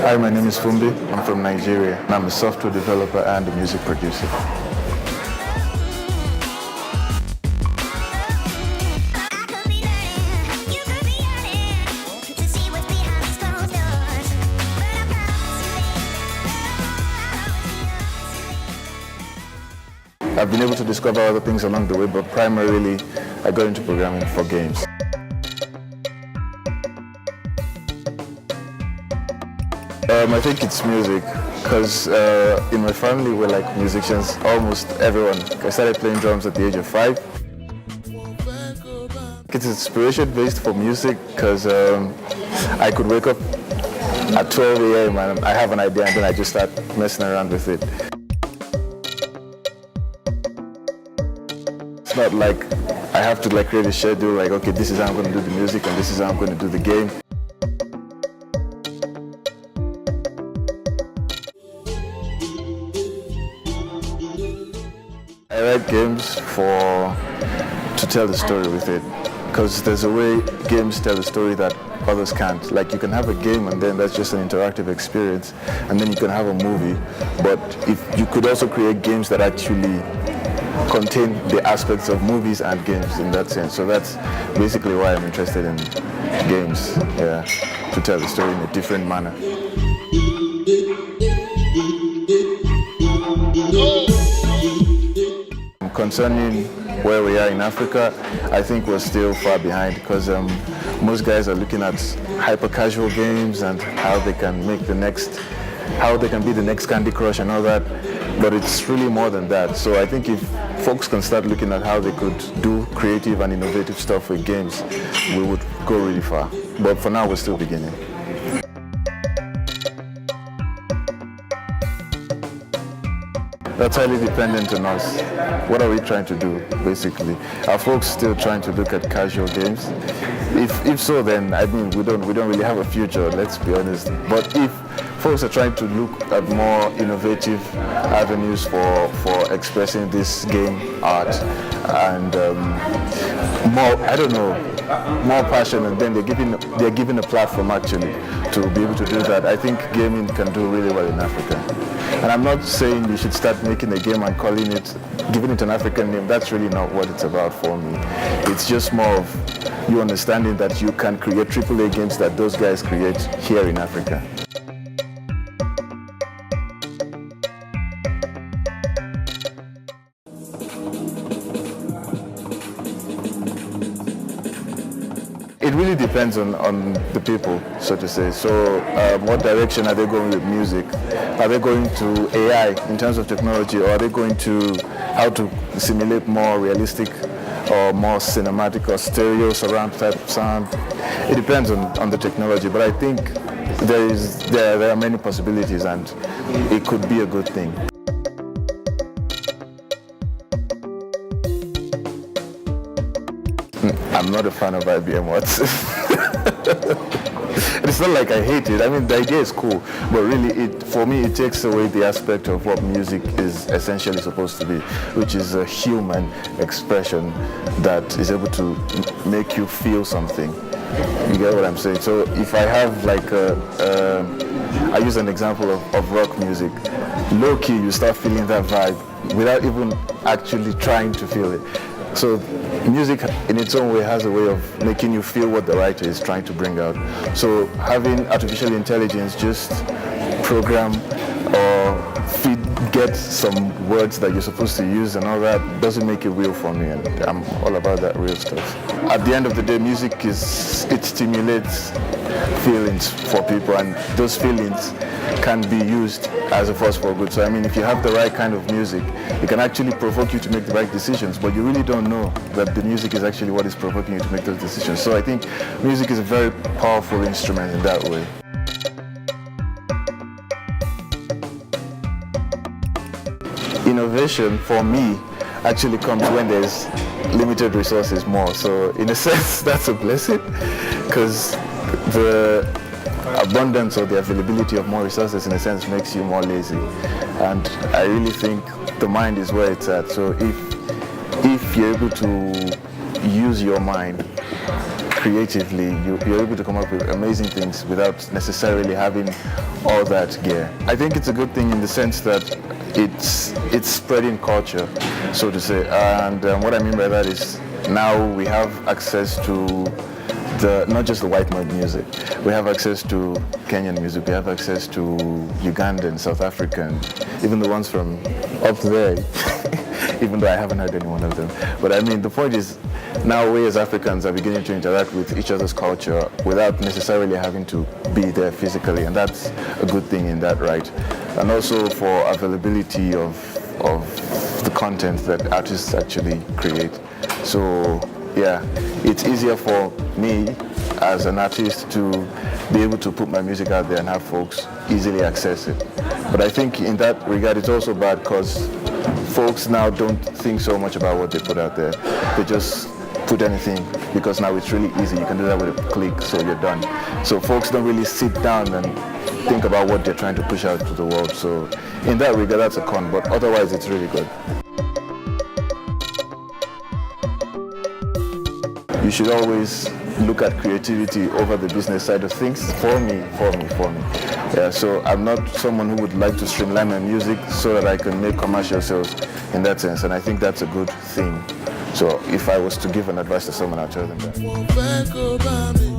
Hi, my name is Funmbi. I'm from Nigeria, and I'm a software developer and a music producer. I've been able to discover other things along the way, but primarily I got into programming for games. I think it's music, because in my family we're like musicians, almost everyone. I started playing drums at the age of 5. It's inspiration based for music, because I could wake up at 12 a.m. and I have an idea and then I just start messing around with it. It's not like I have to create a schedule, like, okay, this is how I'm going to do the music and this is how I'm going to do the game. I write games to tell the story with it, because there's a way games tell a story that others can't. Like, you can have a game and then that's just an interactive experience, and then you can have a movie, but if you could also create games that actually contain the aspects of movies and games in that sense. So that's basically why I'm interested in games, to tell the story in a different manner. Concerning where we are in Africa, I think we're still far behind, because most guys are looking at hyper-casual games and how they can be the next Candy Crush and all that, but it's really more than that. So I think if folks can start looking at how they could do creative and innovative stuff with games, we would go really far. But for now, we're still beginning. That's highly dependent on us. What are we trying to do, basically? Are folks still trying to look at casual games? If so, then I mean we don't really have a future, let's be honest. But if folks are trying to look at more innovative avenues for expressing this game art and more passion, and then they're given a platform actually to be able to do that, I think gaming can do really well in Africa. And I'm not saying you should start making a game and giving it an African name. That's really not what it's about for me. It's just more of you understanding that you can create AAA games that those guys create here in Africa. It really depends on the people, so to say. So what direction are they going with music? Are they going to AI in terms of technology, or are they going to how to simulate more realistic or more cinematic or stereo surround type of sound? It depends on the technology, but I think there are many possibilities and it could be a good thing. I'm not a fan of IBM Watson. It's not like I hate it. I mean, the idea is cool, but really, for me, it takes away the aspect of what music is essentially supposed to be, which is a human expression that is able to make you feel something. You get what I'm saying? So if I have I use an example of rock music. Low-key, you start feeling that vibe without even actually trying to feel it. So music in its own way has a way of making you feel what the writer is trying to bring out. So having artificial intelligence just program or get some words that you're supposed to use and all that doesn't make it real for me, and I'm all about that real stuff. At the end of the day, music it stimulates feelings for people, and those feelings can be used as a force for good. So I mean, if you have the right kind of music, it can actually provoke you to make the right decisions, but you really don't know that the music is actually what is provoking you to make those decisions. So I think music is a very powerful instrument in that way. Innovation, for me, actually comes when there's limited resources more. So in a sense, that's a blessing, because the abundance or the availability of more resources, in a sense, makes you more lazy. And I really think the mind is where it's at. So if you're able to use your mind creatively, you're able to come up with amazing things without necessarily having all that gear. I think it's a good thing in the sense that it's spreading culture, so to say. And what I mean by that is now we have access to not just the white noise music. We have access to Kenyan music. We have access to Ugandan, South African, even the ones from up there. Even though I haven't heard any one of them. But I mean, the point is, now we as Africans are beginning to interact with each other's culture without necessarily having to be there physically, and that's a good thing in that right. And also for availability of the content that artists actually create. So yeah, it's easier for me as an artist to be able to put my music out there and have folks easily access it. But I think in that regard, it's also bad because folks now don't think so much about what they put out there. They just put anything because now it's really easy. You can do that with a click, so you're done. So folks don't really sit down and think about what they're trying to push out to the world. So in that regard, that's a con, but otherwise it's really good. You should always look at creativity over the business side of things. For me. Yeah, so I'm not someone who would like to streamline my music so that I can make commercial sales in that sense, and I think that's a good thing. So if I was to give an advice to someone, I'd tell them that.